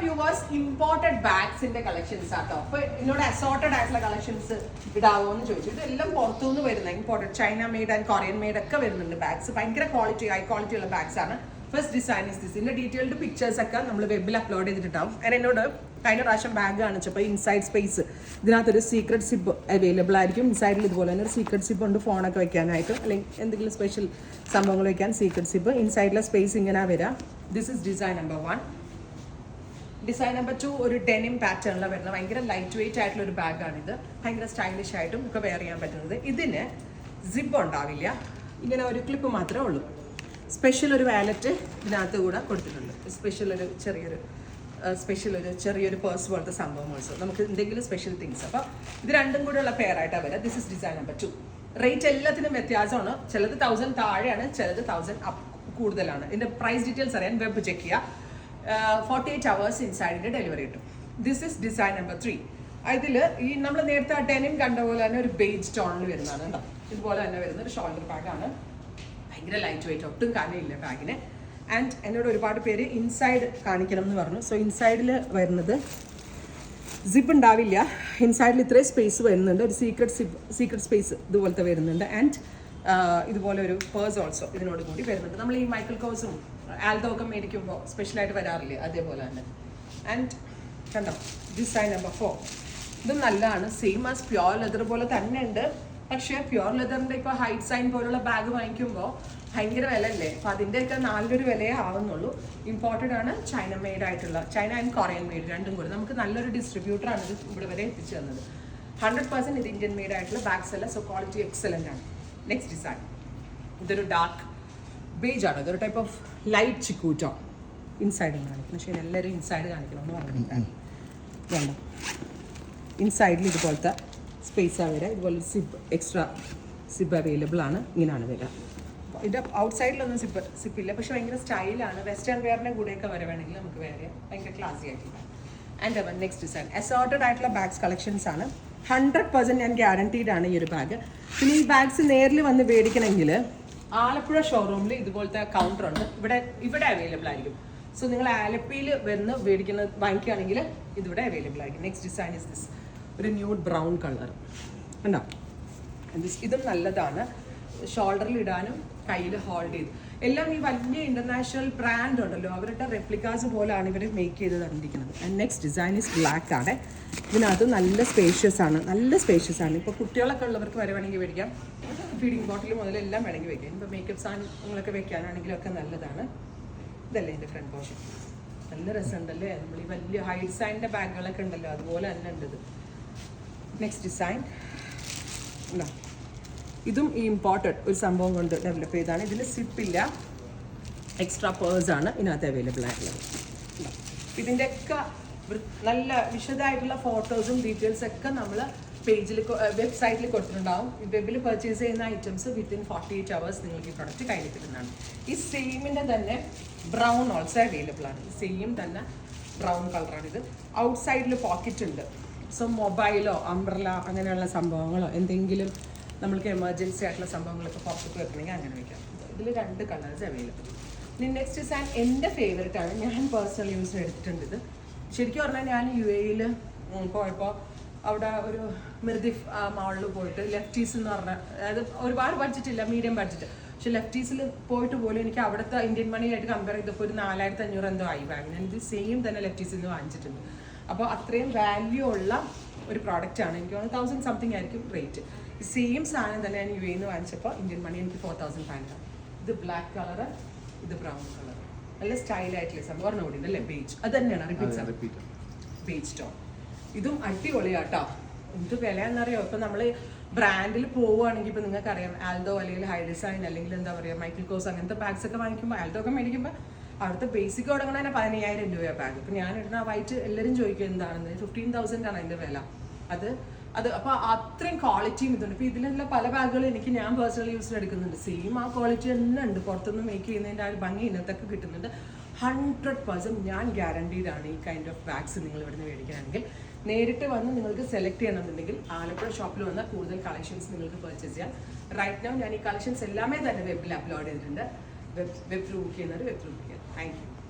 Viewers imported ബാഗ്സിന്റെ collections ആട്ടോ. അപ്പൊ എന്നോട് അസോർട്ടഡ് ആയിട്ടുള്ള കളക്ഷൻസ് ഇടാവോ എന്ന് ചോദിച്ചു. ഇതെല്ലാം പുറത്തുനിന്ന് വരുന്ന imported China made and Korean made ഒക്കെ വരുന്നുണ്ട് ബാഗ്സ്. ഭയങ്കര ക്വാളിറ്റി, ഹൈ ക്വാളിറ്റി ഉള്ള ബാഗ്സ് ആണ്. First design is this. ഇതിന്റെ ഡീറ്റെയിൽഡ് പിക്ചേഴ്സ് ഒക്കെ നമ്മൾ വെബിൽ അപ്ലോഡ് ചെയ്തിട്ടുണ്ടാവും. ഞാൻ എന്നോട് കഴിഞ്ഞ പ്രാവശ്യം ബാഗ് കാണിച്ചപ്പോൾ ഇൻസൈഡ് സ്പേസ് ഇതിനകത്തൊരു സീക്രട്ട് സിപ്പ് അവൈലബിൾ ആയിരിക്കും. ഇൻസൈഡിൽ ഇതുപോലെ തന്നെ ഒരു സീക്രട്ട് സിപ്പ് ഉണ്ട്, ഫോണൊക്കെ വെക്കാനായിട്ട് അല്ലെങ്കിൽ എന്തെങ്കിലും സ്പെഷ്യൽ സംഭവങ്ങൾ വെക്കാൻ സീക്രട്ട് സിപ്പ്. ഇൻസൈഡിലെ സ്പേസ് ഇങ്ങനെ വരാം. This is design number 1. Design number 2 ഒരു ഡെനിം പാറ്റേണിൽ വരുന്ന ഭയങ്കര ലൈറ്റ് വെയിറ്റ് ആയിട്ടുള്ള ഒരു ബാഗാണിത്. ഭയങ്കര സ്റ്റൈലിഷ് ആയിട്ടും ഒക്കെ വെയർ ചെയ്യാൻ പറ്റുന്നത്. ഇതിന് സിബ് ഉണ്ടാവില്ല, ഇങ്ങനെ ഒരു ക്ലിപ്പ് മാത്രമേ ഉള്ളൂ. സ്പെഷ്യൽ ഒരു വാലറ്റ് ഇതിനകത്ത് കൂടെ കൊടുത്തിട്ടുണ്ട്. സ്പെഷ്യൽ ഒരു ചെറിയൊരു പേഴ്സ് പോലത്തെ സംഭവം ഓൾസോ. നമുക്ക് എന്തെങ്കിലും സ്പെഷ്യൽ തിങ്സ്. അപ്പോൾ ഇത് രണ്ടും കൂടെ ഉള്ള പെയർ ആയിട്ടാണ് വരിക. This is design number 2. Rate എല്ലാത്തിനും വ്യത്യാസമാണ്. ചിലത് 1000 താഴെയാണ്, ചിലത് 1000 കൂടുതലാണ്. ഇതിൻ്റെ പ്രൈസ് ഡീറ്റെയിൽസ് അറിയാൻ വെബ് ചെക്ക് ചെയ്യുക. 48 hours ഇൻസൈഡിൻ്റെ ഡെലിവറി കിട്ടും. This is design number 3. ഇതിൽ ഈ നമ്മൾ നേരത്തെ ഡെനിം കണ്ട പോലെ തന്നെ ഒരു ബേജ് ടോണിൽ വരുന്നതാണ് കേട്ടോ. ഇതുപോലെ തന്നെ വരുന്ന ഒരു ഷോൾഡർ ബാഗാണ്. ഭയങ്കര ലൈറ്റ് വെയിറ്റ്, ഒട്ടും കനയില്ല ബാഗിന്. ആൻഡ് എന്നോട് ഒരുപാട് പേര് ഇൻസൈഡ് കാണിക്കണം എന്ന് പറഞ്ഞു. സോ ഇൻസൈഡിൽ വരുന്നത് സിപ്പ് ഉണ്ടാവില്ല. ഇൻസൈഡിൽ ഇത്രയും സ്പേസ് വരുന്നുണ്ട്. ഒരു സീക്രട്ട് സ്പേസ് ഇതുപോലത്തെ വരുന്നുണ്ട്. ആൻഡ് ഇതുപോലെ ഒരു പേഴ്സ് ഓൾസോ ഇതിനോട് കൂടി വരുന്നുണ്ട്. നമ്മൾ ഈ മൈക്കിൾ കോഴ്സും ആൽദോ ഒക്കെ മേടിക്കുമ്പോൾ സ്പെഷ്യലായിട്ട് വരാറില്ലേ, അതേപോലെ തന്നെ. ആൻഡ് കണ്ടോ ഡിസൈൻ നമ്പർ 4. ഇതും നല്ലതാണ്. സെയിം ആസ് പ്യുവർ ലെതർ പോലെ തന്നെ ഉണ്ട്. പക്ഷേ പ്യുവർ ലെതറിൻ്റെ ഇപ്പോൾ ഹൈറ്റ് സൈൻ പോലുള്ള ബാഗ് വാങ്ങിക്കുമ്പോൾ ഭയങ്കര വില അല്ലേ. അപ്പോൾ അതിൻ്റെയൊക്കെ നല്ലൊരു വിലയേ ആവുന്നുള്ളൂ. ഇമ്പോർട്ടഡ് ആണ്, ചൈന മെയ്ഡ് ആയിട്ടുള്ള, ചൈന ആൻഡ് കൊറിയൻ മെയ്ഡ് രണ്ടും കൂടി. നമുക്ക് നല്ലൊരു ഡിസ്ട്രിബ്യൂട്ടറാണ് ഇത് ഇവിടെ വരെ എത്തിച്ചു തന്നത്. 100% ഇത് ഇന്ത്യൻ മെയ്ഡ് ആയിട്ടുള്ള ബാഗ്സ് അല്ല. സോ ക്വാളിറ്റി എക്സലൻ്റ് ആണ്. നെക്സ്റ്റ് ഡിസൈൻ ഇതൊരു ഡാർക്ക് ബേജ് ആണ്. ഇതൊരു ടൈപ്പ് ഓഫ് ലൈറ്റ് ചിക്കൂറ്റോ. ഇൻസൈഡ് കാണിക്കണം. പക്ഷേ എല്ലാവരും ഇൻസൈഡ് കാണിക്കണമെന്ന് പറഞ്ഞിട്ടാണ്. വേണ്ട, ഇൻസൈഡിൽ ഇതുപോലത്തെ സ്പേസാണ് വരിക. ഇതുപോലെ എക്സ്ട്രാ സിബ് അവൈലബിൾ ആണ്. ഇങ്ങനെയാണ് വരിക. ഇതിൻ്റെ ഔട്ട് സൈഡിലൊന്നും സിപ്പില്ല. പക്ഷേ ഭയങ്കര സ്റ്റൈലാണ്. വെസ്റ്റേൺ വെയറിൻ്റെ കൂടെയൊക്കെ വരവേണമെങ്കിൽ നമുക്ക് വെയർ ചെയ്യാം. ഭയങ്കര ക്ലാസി ആയിട്ടുള്ള. ആൻഡ് അവൻ നെക്സ്റ്റ് ഡിസൈൻ അസോർട്ടഡ് ആയിട്ടുള്ള ബാഗ്സ് കളക്ഷൻസ് ആണ്. 100% ഞാൻ ഗ്യാരണ്ടീഡ് ആണ് ഈ ഒരു ബാഗ്. പിന്നെ ഈ ബാഗ്സ് നേരിൽ വന്ന് മേടിക്കണമെങ്കിൽ ആലപ്പുഴ ഷോറൂമിൽ ഇതുപോലത്തെ കൗണ്ടർ ഉണ്ട്. ഇവിടെ അവൈലബിൾ ആയിരിക്കും. സോ നിങ്ങൾ ആലപ്പുഴയിൽ വന്ന് വാങ്ങിക്കുകയാണെങ്കിൽ ഇതിവിടെ അവൈലബിൾ ആയിരിക്കും. Next design is this. ഒരു ന്യൂഡ് ബ്രൗൺ കളർ ഉണ്ടോ. ഇതും നല്ലതാണ്. ഷോൾഡറിൽ ഇടാനും കയ്യിൽ ഹോൾഡ് ചെയ്ത് എല്ലാം ഈ വലിയ ഇന്റർനാഷണൽ ബ്രാൻഡ് ഉണ്ടല്ലോ, അവരുടെ റെപ്ലിക്കാസ് പോലാണ് ഇവർ മേക്ക് ചെയ്ത് തന്നിരിക്കുന്നത്. And next design is black ആണ്. ഇതിനകത്ത് നല്ല സ്പേഷ്യസ് ആണ്. ഇപ്പോൾ കുട്ടികളൊക്കെ ഉള്ളവർക്ക് വേണമെങ്കിൽ മേടിക്കാം. ഫീഡിങ് ബോട്ടിൽ മുതലെല്ലാം വേണമെങ്കിൽ വെക്കാം. ഇപ്പോൾ മേക്കപ്പ് സാധനങ്ങളൊക്കെ വെക്കാനാണെങ്കിലും ഒക്കെ നല്ലതാണ്. ഇതല്ലേ എൻ്റെ ഫ്രണ്ട് പോർഷൻ. നല്ല രസമുണ്ടല്ലേ. നമ്മൾ ഈ വലിയ ഹൈ ഡിസൈനിൻ്റെ ബാഗുകളൊക്കെ ഉണ്ടല്ലോ, അതുപോലെ തന്നെ ഉണ്ട് ഇത്. നെക്സ്റ്റ് ഡിസൈൻ ഉണ്ടോ. ഇതും ഈ ഇമ്പോർട്ടഡ് ഒരു സംഭവം കൊണ്ട് ഡെവലപ്പ് ചെയ്താണ്. ഇതിൽ സിപ്പില്ല, എക്സ്ട്രാ പേഴ്സാണ് ഇതിനകത്ത് അവൈലബിൾ ആയിട്ടുള്ളത്. ഇതിൻ്റെയൊക്കെ നല്ല വിശദമായിട്ടുള്ള ഫോട്ടോസും ഡീറ്റെയിൽസ് ഒക്കെ നമ്മൾ പേജിൽ വെബ്സൈറ്റിൽ കൊടുത്തിട്ടുണ്ടാവും. വെബിൽ പർച്ചേസ് ചെയ്യുന്ന ഐറ്റംസ് വിത്തിൻ 48 hours നിങ്ങൾക്ക് ഈ പ്രൊഡക്റ്റ് കയ്യിൽ കിട്ടുന്നതാണ്. ഈ സെയിമിൻ്റെ തന്നെ ബ്രൗൺ ഓൾസോ അവൈലബിൾ ആണ്. സെയിം തന്നെ ബ്രൗൺ കളറാണിത്. ഔട്ട് സൈഡിൽ പോക്കറ്റ് ഉണ്ട്. സോ മൊബൈലോ അംബ്രല അങ്ങനെയുള്ള സംഭവങ്ങളോ എന്തെങ്കിലും നമ്മൾക്ക് എമർജൻസി ആയിട്ടുള്ള സംഭവങ്ങളൊക്കെ പുറത്തേക്ക് വെക്കണമെങ്കിൽ അങ്ങനെ വയ്ക്കാം. ഇതിൽ 2 കളേഴ്സ് അവൈലബിൾ. ഇനി നെക്സ്റ്റ് ഡിസൈൻ എൻ്റെ ഫേവറേറ്റ് ആണ്. ഞാൻ പേഴ്സണൽ യൂസിന് എടുത്തിട്ടുണ്ട് ഇത്. ശരിക്കും പറഞ്ഞാൽ ഞാൻ UAE പോയപ്പോൾ അവിടെ ഒരു മിർദിഫ് മാളിൽ പോയിട്ട് ലെഫ്റ്റീസ് എന്ന് പറഞ്ഞാൽ, അതായത് ഒരുപാട് ബഡ്ജറ്റ് ഇല്ല, മീഡിയം ബഡ്ജറ്റ്. പക്ഷെ ലെഫ്റ്റീസിൽ പോയിട്ട് പോലും എനിക്ക് അവിടുത്തെ ഇന്ത്യൻ മണിയായിട്ട് കമ്പയർ ചെയ്തപ്പോൾ ഒരു 4500 എന്തോ ആയി ബാഗിന്. ഇത് സെയിം തന്നെ ലെഫ്റ്റീസിൽ നിന്ന് വാങ്ങിച്ചിട്ടുണ്ട്. അപ്പോൾ അത്രയും വാല്യൂ ഉള്ള ഒരു പ്രോഡക്റ്റാണ്. എനിക്ക് 1000 സംതിങ് ആയിരിക്കും റേറ്റ്. സെയിം സാധനം തന്നെ ഞാൻ UAE നിന്ന് വാങ്ങിച്ചപ്പോൾ ഇന്ത്യൻ മണി എനിക്ക് 4500. ഇത് ബ്ലാക്ക് കളറ്, ഇത് ബ്രൗൺ കളർ. നല്ല സ്റ്റൈലായിട്ടുള്ള സംഭവം. ഒരെണ്ണം കൂടി അല്ലേ, ബേജ്. അത് തന്നെയാണ് റിപ്പീറ്റ് ബേജ് ടോൺ. ഇതും അടിപൊളിയാട്ടോ. എന്ത് വിലയാണെന്നറിയോ. ഇപ്പം നമ്മൾ ബ്രാൻഡിൽ പോവുകയാണെങ്കിൽ ഇപ്പോൾ നിങ്ങൾക്കറിയാം ആൽദോ അല്ലെങ്കിൽ ഹൈ ഡിസൈൻ അല്ലെങ്കിൽ എന്താ പറയുക മൈക്കിൾ കോഴ്സ് അങ്ങനത്തെ ബാഗ്സ് ഒക്കെ വാങ്ങിക്കുമ്പോൾ, ആൽദോ ഒക്കെ മേടിക്കുമ്പോൾ അവിടുത്തെ ബേസിക് തുടങ്ങുന്ന തന്നെ 15000 രൂപ ബാഗ്. ഇപ്പം ഞാൻ ഇടുന്ന വൈറ്റ് എല്ലാവരും ചോദിക്കുക എന്താണെന്ന്. 15,000 ആണ് അതിൻ്റെ വില. അത് അപ്പോൾ അത്രയും ക്വാളിറ്റിയും ഇതുണ്ട്. ഇപ്പോൾ ഇതിലുള്ള പല ബാഗുകളും ഞാൻ പേഴ്സണൽ യൂസിന് എടുക്കുന്നുണ്ട്. സെയിം ആ ക്വാളിറ്റി തന്നെ ഉണ്ട്. പുറത്തുനിന്ന് മേക്ക് ചെയ്യുന്നതിൻ്റെ ആ ഒരു ഭംഗി ഇന്നത്തൊക്കെ കിട്ടുന്നുണ്ട്. 100% ഞാൻ ഗ്യാരണ്ടീഡാണ് ഈ കൈൻഡ് ഓഫ് ബാഗ്സ് നിങ്ങൾ ഇവിടുന്ന് മേടിക്കുകയാണെങ്കിൽ. നേരിട്ട് വന്ന് നിങ്ങൾക്ക് സെലക്ട് ചെയ്യണമെന്നുണ്ടെങ്കിൽ ആലപ്പുഴ ഷോപ്പിൽ വന്നാൽ കൂടുതൽ കളക്ഷൻസ് നിങ്ങൾക്ക് പർച്ചേസ് ചെയ്യാം. റൈറ്റ് നൗ ഞാൻ ഈ കളക്ഷൻസ് എല്ലാമേ തന്നെ വെബിൽ അപ്ലോഡ് ചെയ്തിട്ടുണ്ട്. വെബ് ത്രൂ ബുക്ക് ചെയ്യുന്നവർ വെബ് ത്രൂ ബുക്ക് ചെയ്യാം. Thank you.